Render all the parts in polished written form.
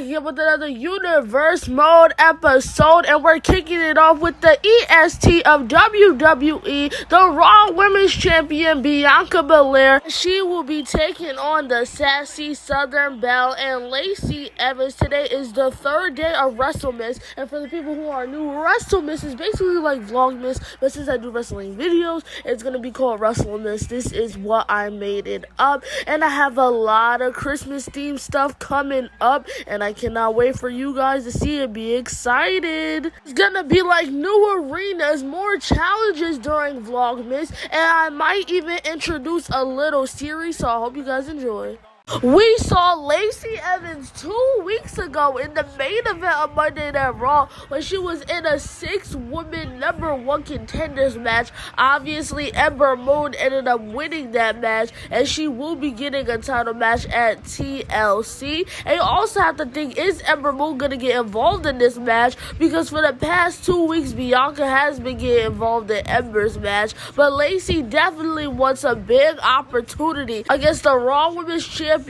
back here with another Universe Mode episode, and we're kicking it off with the EST of WWE, the Raw Women's Champion Bianca Belair. She will be taking on the sassy Southern Belle and Lacey Evans. Today is the third day of WrestleMas, and for the people who are new, WrestleMas is basically like Vlogmas, but since I do wrestling videos, it's gonna be called WrestleMas. This is what I made it up, and I have a lot of Christmas themed stuff coming up, and I cannot wait for you guys to see it. Be excited. It's gonna be like new arenas, more challenges during Vlogmas, and I might even introduce a little series, so I hope you guys enjoy. We saw Lacey Evans 2 weeks ago in the main event of Monday Night Raw when she was in a 6-woman #1 contenders match. Obviously, Ember Moon ended up winning that match, and she will be getting a title match at TLC. And you also have to think, is Ember Moon going to get involved in this match? Because for the past 2 weeks, Bianca has been getting involved in Ember's match. But Lacey definitely wants a big opportunity against the Raw Women's Champion,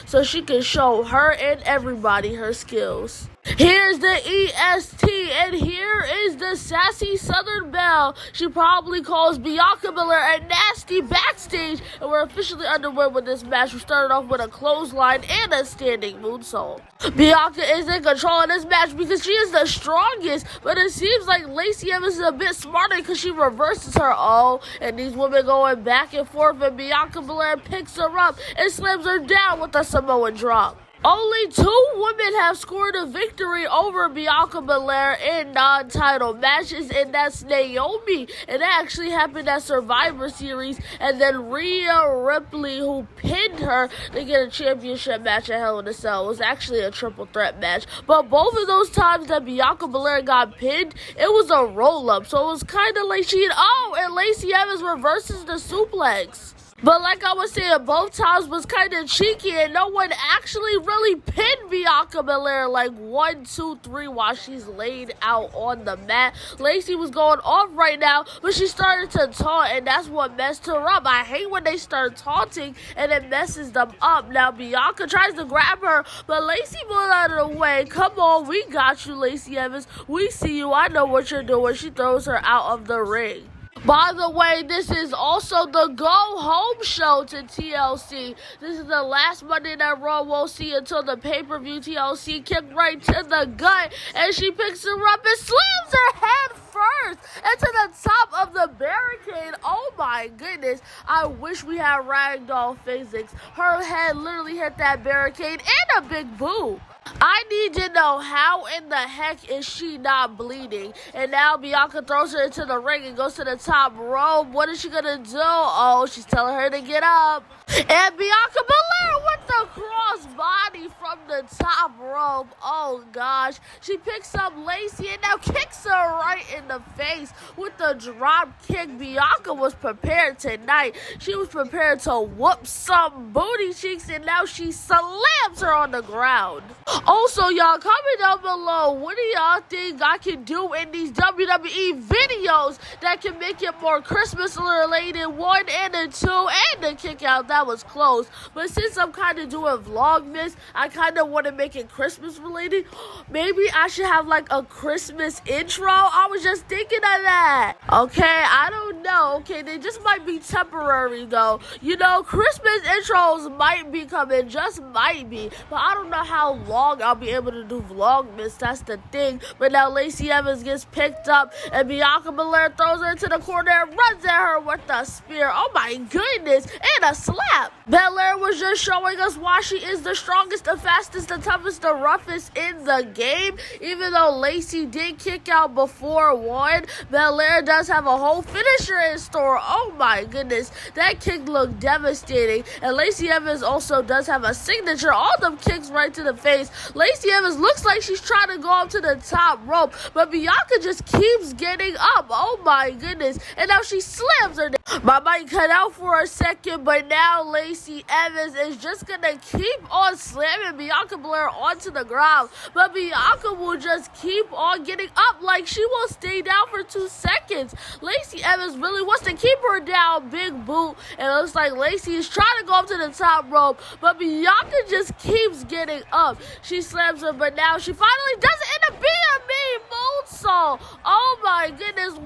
so she can show her and everybody her skills. Here's the EST, and here is the sassy Southern Belle. She probably calls Bianca Belair a nasty backstage, and we're officially underway with this match. We started off with a clothesline and a standing moonsault. Bianca is in control of this match because she is the strongest, but it seems like Lacey Evans is a bit smarter because she reverses her. Oh, and these women going back and forth, and Bianca Belair picks her up and slams her down with a Samoan drop. Only 2 women have scored a victory over Bianca Belair in non-title matches, and that's Naomi. And that actually happened at Survivor Series, and then Rhea Ripley, who pinned her to get a championship match at Hell in a Cell. It was actually a triple threat match. But both of those times that Bianca Belair got pinned, it was a roll-up. So it was kind of like and Lacey Evans reverses the suplex. But like I was saying, both times was kind of cheeky, and no one actually really pinned Bianca Belair like 1, 2, 3 while she's laid out on the mat. Lacey was going off right now, but she started to taunt, and that's what messed her up. I hate when they start taunting and it messes them up. Now Bianca tries to grab her, but Lacey moved out of the way. Come on, we got you, Lacey Evans. We see you. I know what you're doing. She throws her out of the ring. By the way, this is also the go-home show to TLC. This is the last Monday Night Raw we'll see until the pay-per-view. TLC kicked right to the gut, and she picks her up and slams her head first into the top of the barricade. Oh my goodness. I wish we had ragdoll physics. Her head literally hit that barricade and a big boo. I need to know, how in the heck is she not bleeding? And now Bianca throws her into the ring and goes to the top rope. What is she gonna do? Oh, she's telling her to get up. And Bianca Belair with the cross body from the top rope. Oh gosh. She picks up Lacey and now kicks her right in the face with the drop kick. Bianca was prepared tonight. She was prepared to whoop some booty cheeks, and now she slams her on the ground. Also, y'all, comment down below, what do y'all think I can do in these WWE videos that can make it more Christmas related? 1 and a 2 and the kick out, that was close. But since I'm kind of doing Vlogmas, I kind of want to make it Christmas related. Maybe I should have like a Christmas intro. I was just thinking of that. Okay, I don't know. Okay, they just might be temporary though. You know, Christmas intros might be coming, just might be. But I don't know how long I'll be able to do Vlogmas. That's the thing. But now Lacey Evans gets picked up, and Bianca Belair throws her into the corner and runs at her with a spear. Oh my goodness, and a slap. Belair was just showing us why she is the strongest, the fastest, the toughest, the roughest in the game. Even though Lacey did kick out before 1, Belair does have a whole finisher in store. Oh my goodness, that kick looked devastating. And Lacey Evans also does have a signature. All them kicks right to the face. Lacey Evans looks like she's trying to go up to the top rope, but Bianca just keeps getting up. Oh my goodness. And now she slams her down. My mic cut out for a second, but now Lacey Evans is just gonna keep on slamming Bianca Belair onto the ground. But Bianca will just keep on getting up, like she will stay down for 2 seconds. Lacey Evans really wants to keep her down, big boot, and it looks like Lacey is trying to go up to the top rope, but Bianca just keeps getting up. She slams her, but now she finally does it in a BME moonsault. Oh my goodness,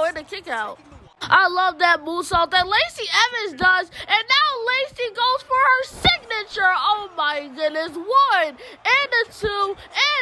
and a kick out. I love that moonsault that Lacey Evans does, and now Lacey goes for her signature. Oh my goodness, 1 and a 2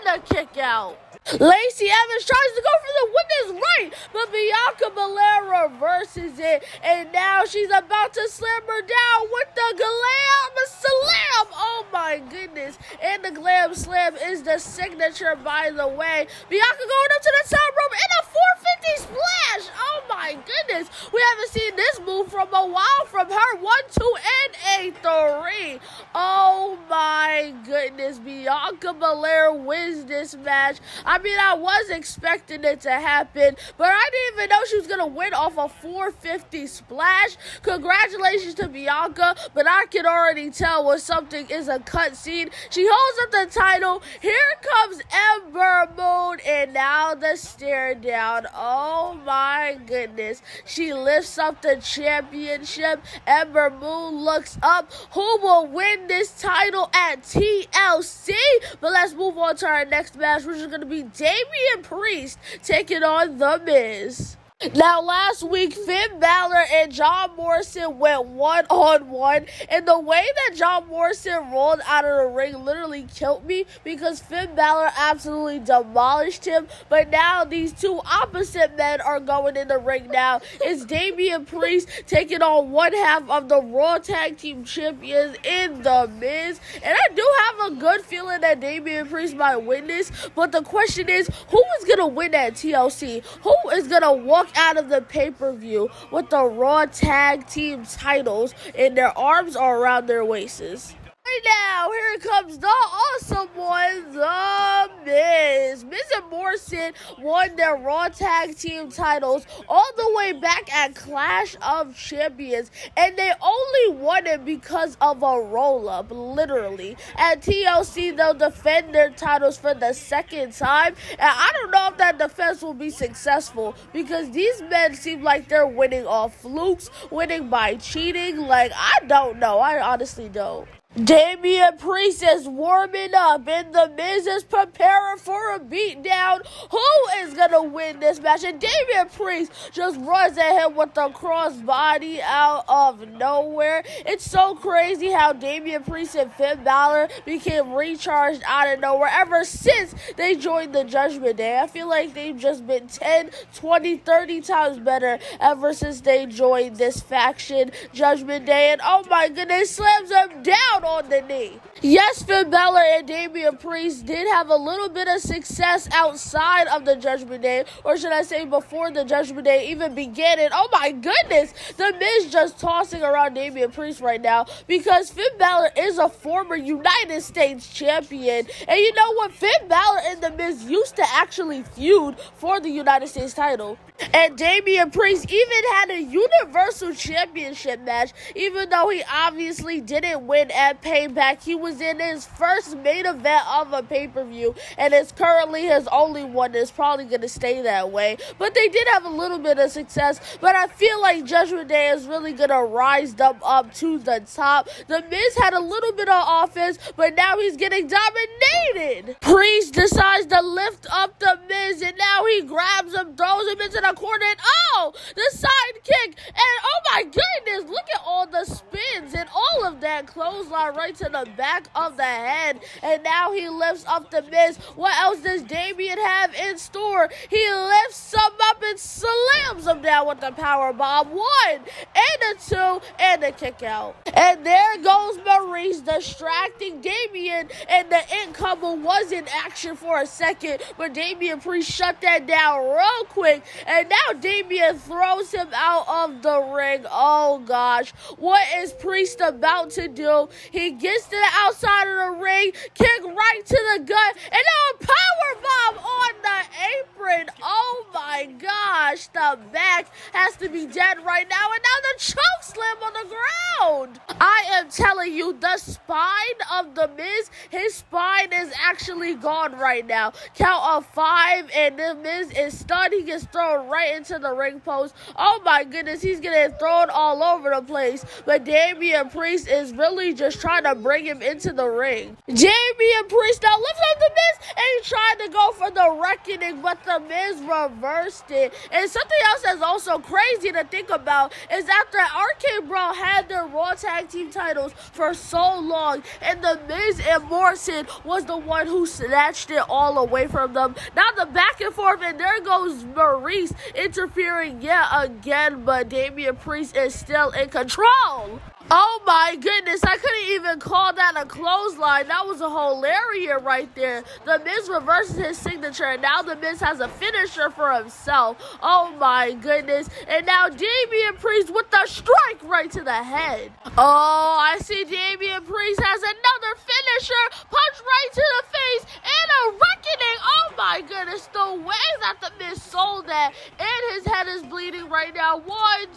and a kick out. Lacey Evans tries to go for the witness right, but Bianca Belair reverses it, and now she's about to slam her down with the glam slam. Oh my goodness, and the glam slam is the signature, by the way. Bianca going up to the top rope in a 450 splash. Oh my goodness, we haven't seen this move from a while from her. 1, 2, and a 3. Oh my goodness, Bianca Belair wins this match. I mean, I was expecting it to happen, but I didn't even know she was going to win off a 450 splash. Congratulations to Bianca, but I can already tell when something is a cutscene. She holds up the title. Here comes Ember Moon, and now the stare down. Oh my goodness. She lifts up the championship. Ember Moon looks up. Who will win this title at TLC? But let's move on to our next match, which is going to be Damian Priest taking on The Miz. Now, last week, Finn Balor and John Morrison went one-on-one, and the way that John Morrison rolled out of the ring literally killed me because Finn Balor absolutely demolished him. But now these two opposite men are going in the ring now. It's Damian Priest taking on one half of the Raw Tag Team Champions in The Miz, and I do have a good feeling that Damian Priest might win this, but the question is, who is going to win at TLC? Who is going to walk out of the pay-per-view with the Raw Tag Team titles and their arms are around their waists? Right now, here comes the awesome one, The Miz. Miz and Morrison won their Raw Tag Team titles all the way back at Clash of Champions, and they only won it because of a roll-up, literally. At TLC, they'll defend their titles for the second time, and I don't know if that defense will be successful because these men seem like they're winning off flukes, winning by cheating. Like, I don't know. I honestly don't. Damian Priest is warming up, and The Miz is preparing for a beatdown. Who is going to win this match? And Damian Priest just runs at him with the crossbody out of nowhere. It's so crazy how Damian Priest and Finn Balor became recharged out of nowhere ever since they joined the Judgment Day. I feel like they've just been 10, 20, 30 times better ever since they joined this faction, Judgment Day. And oh my goodness, slams him down on the knee. Yes, Finn Balor and Damian Priest did have a little bit of success outside of the Judgment Day, or should I say before the Judgment Day even began. And oh my goodness, The Miz just tossing around Damian Priest right now because Finn Balor is a former United States champion. And you know what? Finn Balor and The Miz used to actually feud for the United States title. And Damian Priest even had a Universal Championship match, even though he obviously didn't win at Payback. He was in his first main event of a pay-per-view, and it's currently his only one. It's probably going to stay that way. But they did have a little bit of success, but I feel like Judgment Day is really going to rise them up to the top. The Miz had a little bit of offense, but now he's getting dominated. Priest decides to lift up The Miz, and now he grabs him, throws him into the corner, and oh, the side kick, and oh my goodness, look at all the spins and all of that clothesline right to the back of the head, and now he lifts up The Miz. What else does Damian have in store? He lifts him up and slams him down with the power bomb. 1 and a 2 and a kick out. And there goes Maurice distracting Damian, and the incomer was in action for a second, but Damian Priest shut that down real quick, and now Damian throws him out of the ring. Oh gosh, what is Priest about to do? He gets to the outside of the ring, kick right to the gut, and now a powerbomb on the apron. Oh my gosh, the back has to be dead right now, and now the choke slam on the ground. I am telling you, the spine of the Miz, his spine is actually gone right now. Count of 5, and the Miz is stunned. He gets thrown right into the ring post. Oh my goodness, he's getting thrown all over the place. But Damian Priest is really just trying to bring him into the ring. Damian Priest now lifts up the Miz, and he tried to go for the reckoning, but the Miz reversed it. And something else that's also crazy to think about is after RK Bro had their Raw Tag Team titles for so long, and the Miz and Morrison was the one who snatched it all away from them. Now the back and forth, and there goes Maurice interfering yet again, but Damian Priest is still in control. Oh my goodness, I couldn't even call that a clothesline. That was a whole lariat right there. The Miz reverses his signature, and now the Miz has a finisher for himself. Oh my goodness. And now Damian Priest with the strike right to the head. Oh, I see Damian Priest has another finisher. Punch right to the face and a reckoning. Oh my goodness, the way that the Miz sold that, and his head is bleeding right now. 1,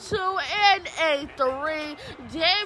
2, and a 3. Damian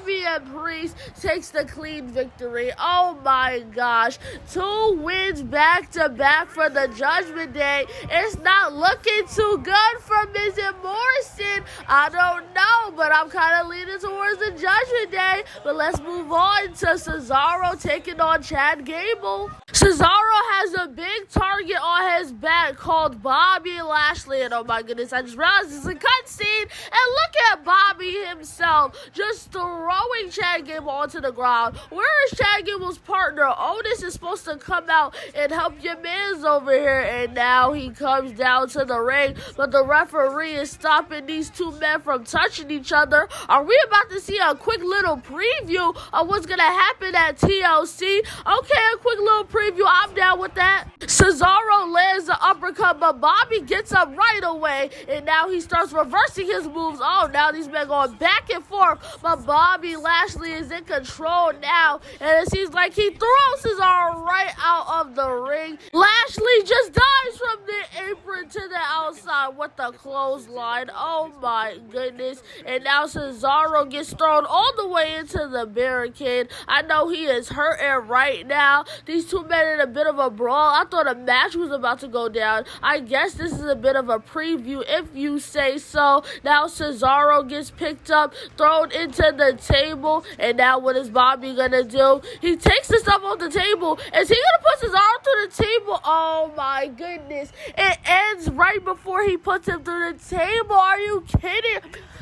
Priest takes the clean victory. Oh my gosh. 2 wins back to back for the Judgment Day. It's not looking too good for Miz and Morrison. I don't know, but I'm kind of leaning towards the Judgment Day. But let's move on to Cesaro taking on Chad Gable. Cesaro has a big target on his back called Bobby Lashley. And oh my goodness, I just realized it's a cutscene. And look at Bobby himself just throwing Chad Gable onto the ground. Where is Chad Gable's partner? Otis is supposed to come out and help your man's over here. And now he comes down to the ring. But the referee is stopping these 2 men from touching each other. Are we about to see a quick little preview of what's going to happen at TLC? Okay, a quick little preview. I'm down with that. Cesaro lands the uppercut, but Bobby gets up right away, and now he starts reversing his moves. Oh, now these men going back and forth, but Bobby Lashley is in control now, and it seems like he throws Cesaro right out of the ring. Lashley just dives from the apron to the outside with the clothesline. Oh my goodness. And now Cesaro gets thrown all the way into the barricade. I know he is hurting right now. These 2 men in a bit of a brawl. I thought a match was about to go down. I guess this is a bit of a preview if you say so. Now Cesaro gets picked up, thrown into the table, and now what is Bobby gonna do? He takes the stuff off the table. Is he gonna put Cesaro through the table? Oh my goodness. It ends right before he puts him through the table. Are you kidding?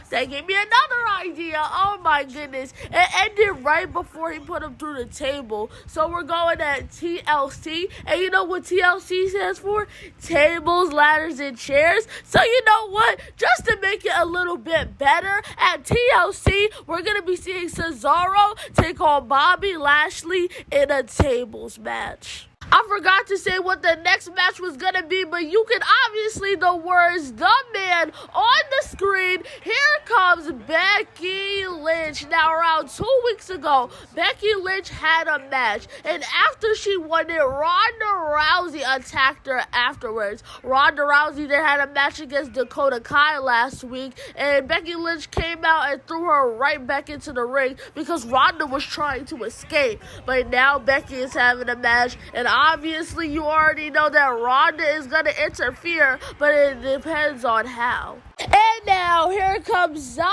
That gave me another idea. Oh my goodness. It ended right before he put him through the table. So we're going at TLC. And you know what TLC stands for? Tables, ladders, and chairs. So you know what? Just to make it a little bit better, at TLC, we're going to be seeing Cesaro take on Bobby Lashley in a tables match. I forgot to say what the next match was going to be, but you can obviously the words "the man" on the screen. Here comes Becky Lynch. Now, around 2 weeks ago, Becky Lynch had a match, and after she won it, Ronda Rousey attacked her afterwards. Ronda Rousey then had a match against Dakota Kai last week, and Becky Lynch came out and threw her right back into the ring because Ronda was trying to escape. But now Becky is having a match, and obviously you already know that Ronda is going to interfere, but it depends on how. And now here comes Xia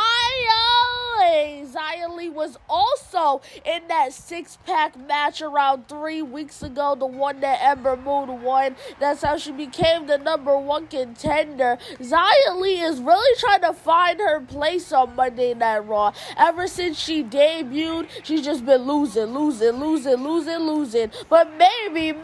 Li. Xia Li was also in that 6-pack match around 3 weeks ago, the one that Ember Moon won. That's how she became the #1 contender. Xia Li is really trying to find her place on Monday Night Raw. Ever since she debuted, she's just been losing. But maybe,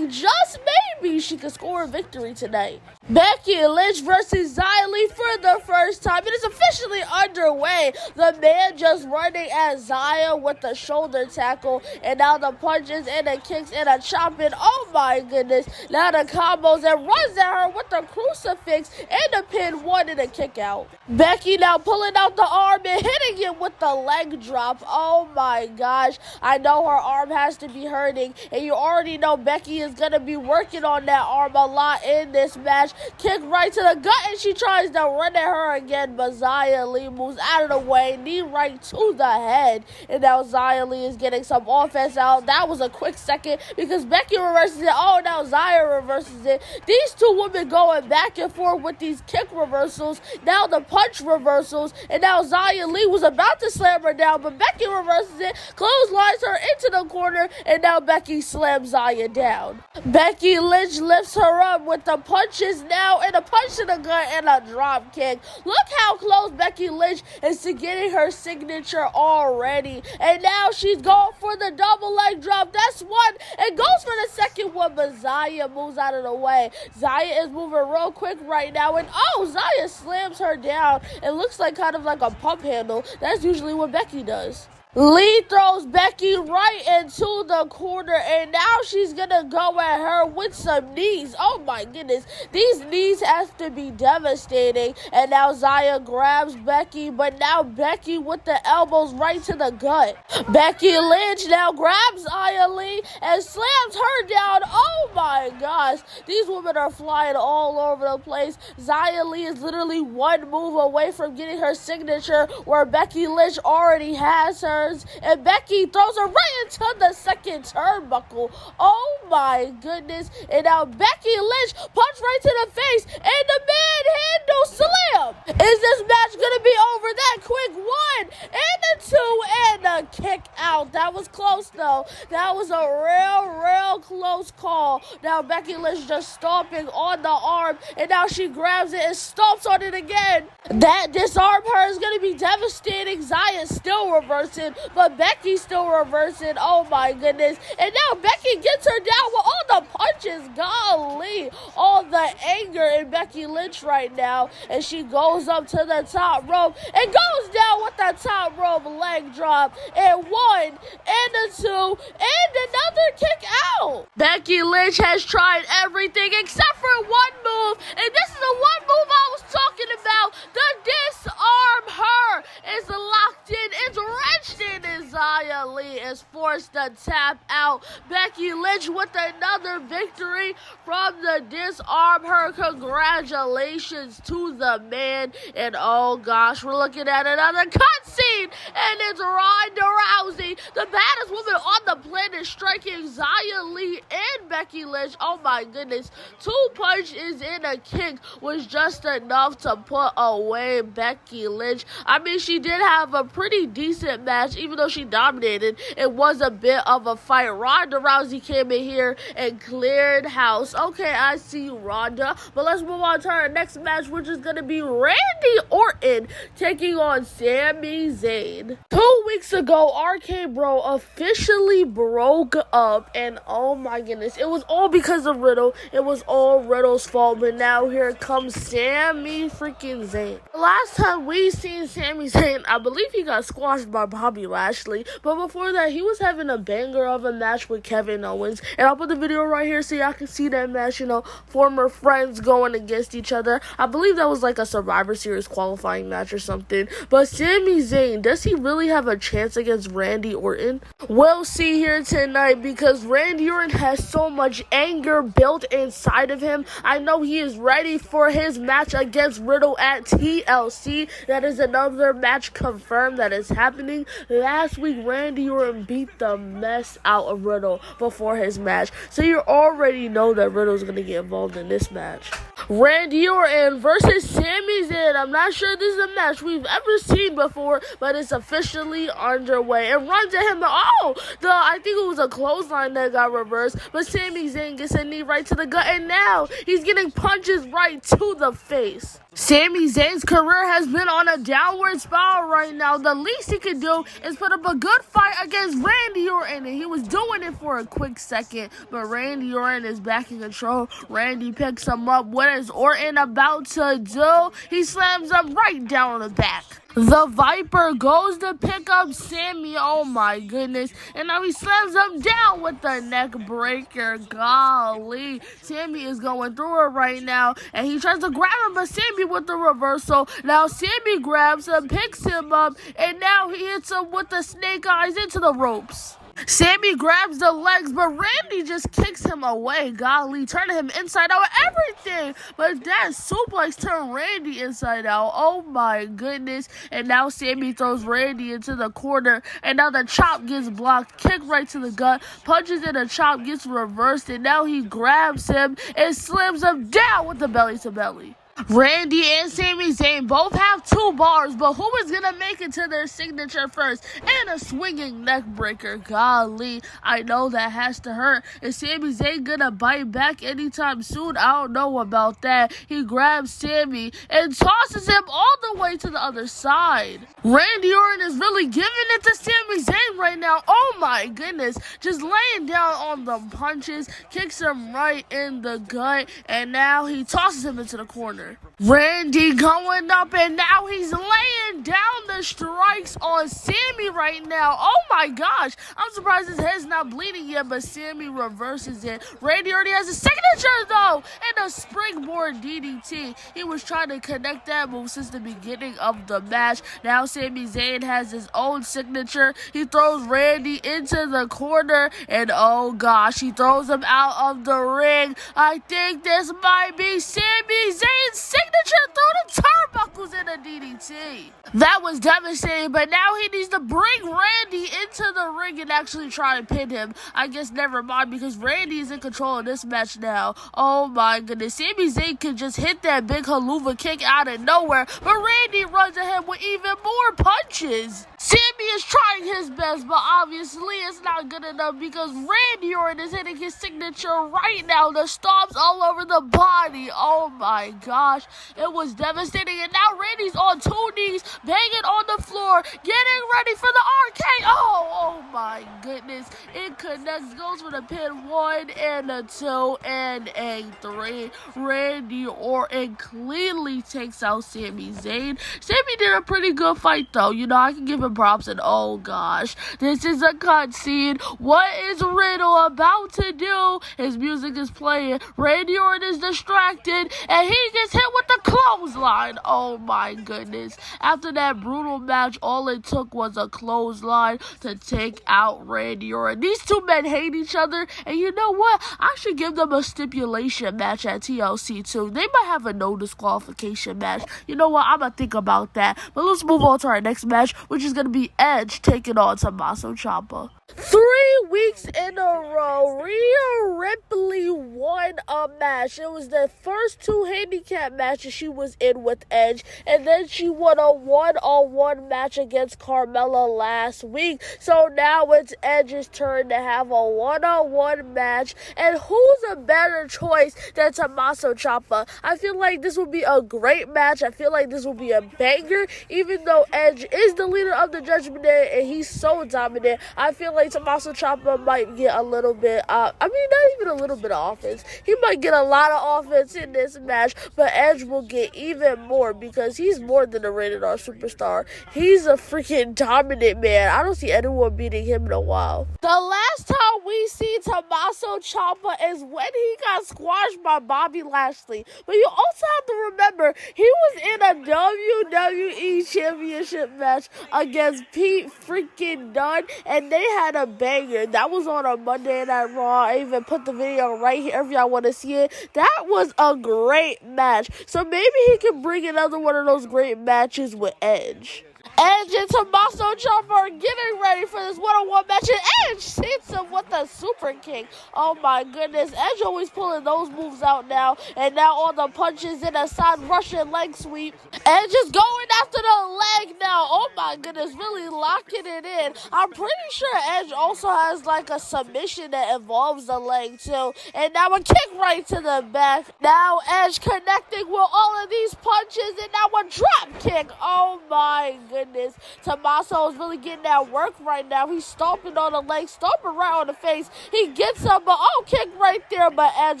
just maybe, she could score a victory tonight. Becky Lynch versus Xia Li for the first time. It is officially underway. The man just running at Zaya with the shoulder tackle, and now the punches and the kicks and the chopping. Oh my goodness. Now the combos and runs at her with the crucifix and the pin 1 and a kick out. Becky now pulling out the arm and hitting it with the leg drop. Oh my gosh. I know her arm has to be hurting, and you already know Becky is going to be working on that arm a lot in this match. Kick right to the gut, and she tries to run at her again, but Xia Li moves out of the way, knee right to the head, and now Xia Li is getting some offense out. That was a quick second because Becky reverses it. Oh, now Xia reverses it. These two women going back and forth with these kick reversals, now the punch reversals, and now Xia Li was about to slam her down, but Becky reverses it, clotheslines her into the corner, and now Becky slams Xia down. Becky Lynch lifts her up with the punches now, and a punch in the gut and a drop kick. Look how close Becky Lynch is to getting her signature already, and now she's going for the double leg drop. That's one, and goes for the second one, but Xia moves out of the way. Xia is moving real quick right now, and Xia slams her down. It looks like kind of like a pump handle. That's usually what Becky does. Lee throws Becky right into the corner, and now she's gonna go at her with some knees. Oh my goodness, these knees have to be devastating. And now Xia grabs Becky, but now Becky with the elbows right to the gut. Becky Lynch now grabs Xia Li and slams her down. Oh my gosh, these women are flying all over the place. Xia Li is literally one move away from getting her signature, where Becky Lynch already has her. And Becky throws her right into the second turnbuckle. Oh my goodness. And now Becky Lynch punch right to the face, and the manhandle slam. Is this match gonna be over that quick? 1 and a 2 and a kick out. That was close though. That was a real close call. Now Becky Lynch just stomping on the arm, and now she grabs it and stomps on it again. That disarm her is gonna be devastating. Xia still reversing, but Becky's still reversing. Oh my goodness. And now Becky gets her down with all the punches. Golly. All the anger in Becky Lynch right now. And she goes up to the top rope and goes down with the top rope leg drop. And 1 and a 2 and another kick out. Becky Lynch has tried everything except for one move. And this is the one move I was talking about. The disarm her is locked in. It's wrenched in, and Xia Li is forced to tap out. Becky Lynch with another victory from the disarm her. Congratulations to the man. And oh gosh, we're looking at another cutscene, and it's Ronda Rousey, the baddest woman on the planet, striking Xia Li and Becky Lynch. Oh my goodness, 2 punches and a kick was just enough to put away Becky Lynch. I mean, she did have a pretty decent match, even though she dominated. It was a bit of a fight. Ronda Rousey came in here and cleared house. Okay, I see you, Ronda. But let's move on to our next match, which is going to be Randy Orton taking on Sami Zayn. 2 weeks ago, RK Bro officially broke up, and oh my goodness, it was all because of Riddle. It was all Riddle's fault, but now here comes Sami freaking Zayn. The last time we seen Sami Zayn, I believe he got squashed by Bobby Lashley, but before that, he was having a banger of a match with Kevin Owens, and I'll put the video right here so y'all can see that match, you know, former friends going against each other. I believe that was like a Survivor Series qualifying match or something, but Sami Zayn, does he really have a chance against Randy Orton? We'll see here tonight, because Randy Orton has so much anger built inside of him. I know he is ready for his match against Riddle at TLC. That is another match confirmed that is happening. Last week, Randy Orton beat the mess out of Riddle before his match, so you already know that Riddle's going to get involved in this match. Randy Orton versus Sami Zayn. I'm not sure this is a match we've ever seen before, but it's officially underway. It runs at him. I think it was a clothesline that got reversed, but Sami Zayn gets a knee right to the gut, and now he's getting punches right to the face. Sami Zayn's career has been on a downward spiral right now. The least he could do is put up a good fight against Randy Orton, and he was doing it for a quick second, but Randy Orton is back in control. Randy picks him up. What is Orton about to do? He slams him right down on the back. The Viper goes to pick up Sammy. Oh my goodness. And now he slams him down with the neck breaker. Golly. Sammy is going through it right now. And he tries to grab him, but Sammy with the reversal. Now Sammy grabs him, picks him up, and now he hits him with the snake eyes into the ropes. Sammy grabs the legs, but Randy just kicks him away. Golly, turning him inside out and everything. But that suplex turned Randy inside out. Oh my goodness. And now Sammy throws Randy into the corner. And now the chop gets blocked. Kick right to the gut. Punches in the chop, gets reversed. And now he grabs him and slams him down with the belly to belly. Randy and Sami Zayn both have 2 bars, but who is going to make it to their signature first? And a swinging neck breaker. Golly, I know that has to hurt. Is Sami Zayn going to bite back anytime soon? I don't know about that. He grabs Sami and tosses him all the way to the other side. Randy Orton is really giving it to Sami Zayn right now. Oh my goodness. Just laying down on the punches, kicks him right in the gut, and now he tosses him into the corner. Randy going up, and now he's laying down the strikes on Sammy right now. Oh my gosh. I'm surprised his head's not bleeding yet, but Sammy reverses it. Randy already has a signature though, and a springboard DDT. He was trying to connect that move since the beginning of the match. Now Sami Zayn has his own signature. He throws Randy into the corner, and oh gosh, he throws him out of the ring. I think this might be Sami Zayn's signature through the turnbuckles in a DDT. That was devastating, but now he needs to bring Randy into the ring and actually try and pin him. I guess never mind, because Randy is in control of this match now. Oh my goodness. Sami Zayn can just hit that big haluva kick out of nowhere, but Randy runs at him with even more punches. Sammy is trying his best, but obviously it's not good enough because Randy Orton is hitting his signature right now. The stomps all over the body. Oh my gosh. It was devastating, and now Randy's on 2 knees, banging on the floor, getting ready for the RKO. Oh my goodness. It connects, goes for the pin. 1 and a 2 and a 3. Randy Orton cleanly takes out Sami Zayn. Sammy did a pretty good fight though. You know, I can give him props, and oh gosh, this is a cutscene. What is Riddle about to do? His music is playing. Randy Orton is distracted, and he gets hit with the clothesline. Oh my goodness. After that brutal match, all it took was a clothesline to take out Randy Orton. These 2 men hate each other, and you know what? I should give them a stipulation match at TLC too. They might have a no disqualification match. You know what? I'm gonna think about that. But let's move on to our next match, which is gonna be Edge taking on Tommaso Ciampa. 3 weeks in a row, Rhea Ripley won a match. It was the first 2 handicap matches she was in with Edge, and then she won a 1-on-1 match against Carmella last week. So now it's Edge's turn to have a 1-on-1 match, and who's a better choice than Tommaso Ciampa? I feel like this will be a great match. I feel like this will be a banger, even though Edge is the leader of the Judgment Day and he's so dominant. I feel like Tommaso Ciampa might get a little bit, not even a little bit of offense. He might get a lot of offense in this match, but Edge will get even more because he's more than a rated R superstar. He's a freaking dominant man. I don't see anyone beating him in a while. The last time we see Tommaso Ciampa is when he got squashed by Bobby Lashley. But you also have to remember, he was in a WWE Championship match against Pete freaking Dunne, and they had a banger. That was on a Monday Night Raw. I even put the video right here if y'all want to see it. That was a great match. So maybe he can bring another one of those great matches with Edge. Edge and Tommaso Ciampa are getting ready for this 1-on-1 match, and Edge hits him with a super kick. Oh my goodness, Edge always pulling those moves out now, and now all the punches in a side Russian leg sweep. Edge is going after the leg now. Oh my goodness, really locking it in. I'm pretty sure Edge also has like a submission that involves the leg too, and now a kick right to the back. Now Edge connecting with all of these punches, and now a drop kick. Oh my my goodness. Tommaso is really getting that work right now. He's stomping on the leg, stomping right on the face. He gets up, but kick right there, but Edge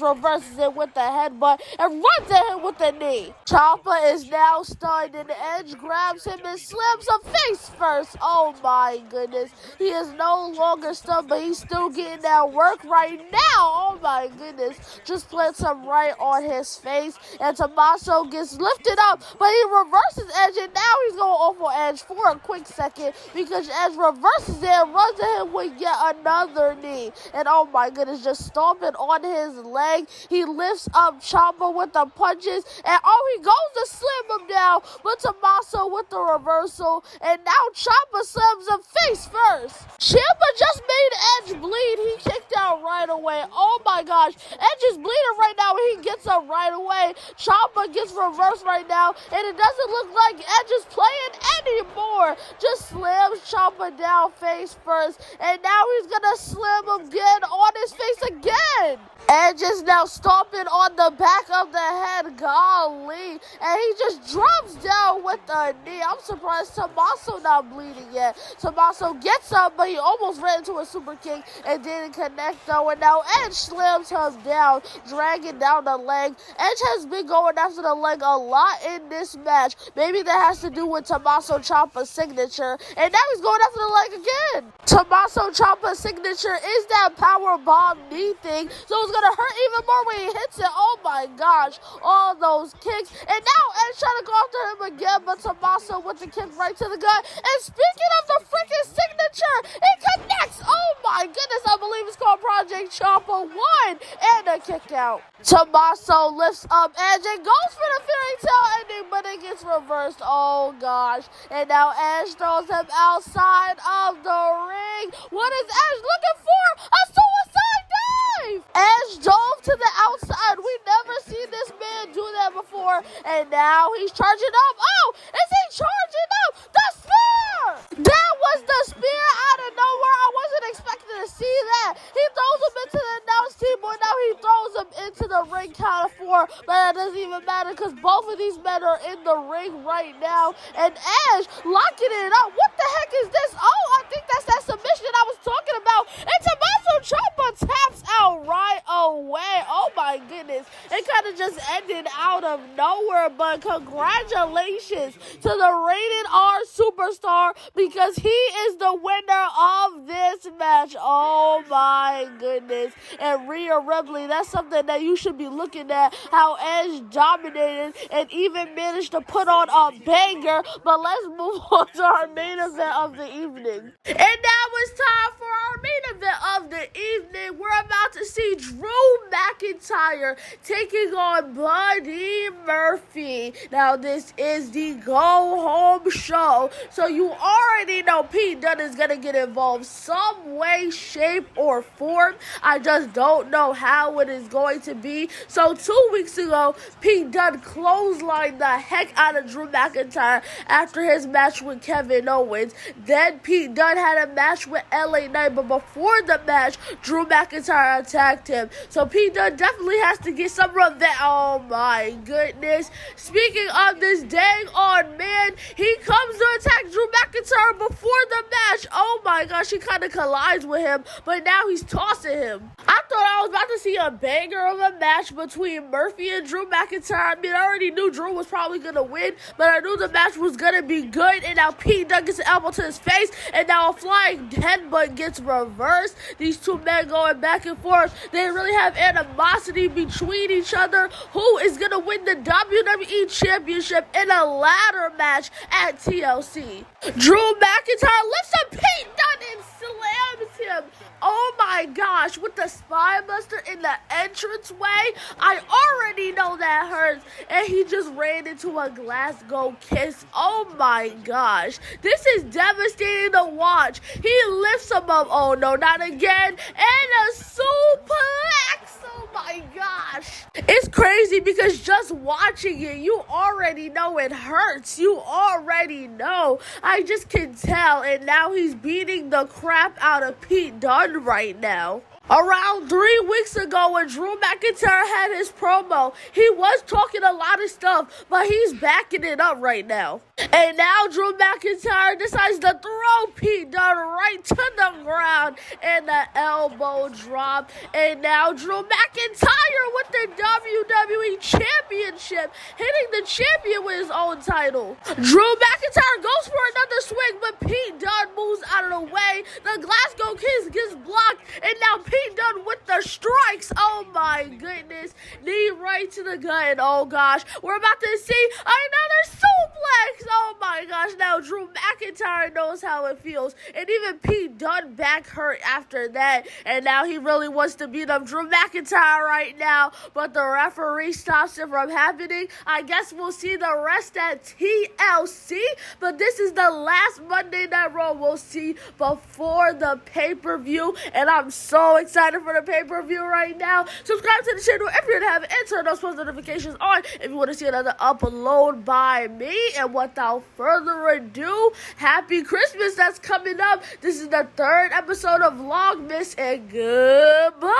reverses it with the headbutt and runs at him with the knee. Ciampa is now stunned, and Edge grabs him and slams him face first. Oh my goodness. He is no longer stunned, but he's still getting that work right now. Oh my goodness. Just plants him right on his face, and Tommaso gets lifted up, but he reverses Edge, and now he's going off on Edge for a quick second because Edge reverses it and runs at him with yet another knee. And oh my goodness, just stomping on his leg. He lifts up Ciampa with the punches, and he goes to slam him down, but Tommaso with the reversal, and now Ciampa slams him face first. Ciampa just made Edge bleed. He kicked out right away. Oh my gosh, Edge is bleeding right now, and he gets up right away. Ciampa gets reversed right now, and it doesn't look like Edge is playing anymore. Just slams Ciampa down face first, and now he's gonna slam him again on his face again. Edge is now stomping on the back of the head, golly, and he just drops down with the knee. I'm surprised Tommaso not bleeding yet. Tommaso gets up, but he almost ran into a super kick and didn't connect though, and now Edge slams him down, dragging down the leg. Edge has been going after the leg a lot in this match. Maybe that has to do with Tommaso Ciampa's signature, and now he's going after the leg again. Tommaso Ciampa's signature is that power bomb knee thing, so it's gonna hurt even more when he hits it. Oh my gosh, all those kicks, and now Edge trying to go after him again, but Tommaso with the kick right to the gut. And speaking of the freaking signature, it connects. Oh my goodness, I believe it's called Project Ciampa 1, and a kick out. Tommaso lifts up Edge and goes for the fairy tale ending, but it gets reversed. Oh gosh, and now Edge throws him outside of the ring. What is Edge looking for? A suicide dive! Edge dove to the outside. We never seen this man do that before, and now he's charging up. Oh, is he charging up? The spear! That was the spear out of nowhere. I wasn't expecting to see that. He throws him into the announce table, and now he throws him into the ring count of 4, but that doesn't even matter because both of these men are in the ring right now, and Edge locking it up. What the heck is this? Oh, I think that's that submission I was talking about, and Tommaso Ciampa taps out right away. Oh my goodness, it kind of just ended out of nowhere, but congratulations to the Rated R Superstar because he is the winner of this match. Oh my goodness. And Rhea Ripley, that's something that you should be looking at, how Edge dominated and even managed to put on a banger. But let's move on to our main event of the evening. And now it's time for our main event of the evening. We're about to see Drew McIntyre taking on Buddy Murphy. Now this is the go home show, so you already know Pete Dunne is going to get involved some way, shape, or form. I just don't know how it is going to be. So 2 weeks ago, Pete Dunne clotheslined the heck out of Drew McIntyre after his match with Kevin Owens. Then Pete Dunne had a match with LA Knight, but before the match, Drew McIntyre attacked him. So Pete Dunne definitely has to get some revenge. Oh my goodness. Speaking of this dang on man, he comes to attack Drew McIntyre before the match. Oh my gosh, he kind of collides with him, but now he's tossing him. I thought I was about to see a banger of a match between Murphy and Drew McIntyre. I mean, I already knew Drew was probably going to win, but I knew the match was going to be good, and now Pete Dunne gets an elbow to his face, and now a flying headbutt gets reversed. These two men going back and forth. They really have animosity between each other. Who is going to win the WWE Championship in a ladder match at TLC? Drew McIntyre lifts up Pete Dunne and slams him. Oh my gosh, with the spinebuster in the entranceway. I already know that hurts. And he just ran into a Glasgow kiss. Oh my gosh. This is devastating to watch. He lifts him up. Oh no, not again. And a suplex. Oh my gosh. It's crazy because just watching it, you already know it hurts. You already know. I just can tell. And now he's beating the crap out of Pete Dunne right now. Around 3 weeks ago when Drew McIntyre had his promo, he was talking a lot of stuff, but he's backing it up right now. And now Drew McIntyre decides to throw Pete Dunne right to the ground and the elbow drop. And now Drew McIntyre with the WWE Championship, hitting the champion with his own title. Drew McIntyre goes for another swing, but Pete Dunne moves out of the way. The Glasgow Kiss gets blocked, and now Pete Dunne with the strikes. Oh my goodness. Knee right to the gut. Oh gosh. We're about to see another suplex. Oh my gosh. Now Drew McIntyre knows how it feels. And even Pete Dunne back hurt after that. And now he really wants to beat up Drew McIntyre right now. But the referee stops it from happening. I guess we'll see the rest at TLC. But this is the last Monday Night Raw we'll see before the pay-per-view. And I'm so excited for the pay-per-view right now. Subscribe to the channel if you haven't, and turn those post notifications on if you want to see another upload by me. And without further ado, happy Christmas that's coming up. This is the 3rd episode of Vlogmas, and goodbye.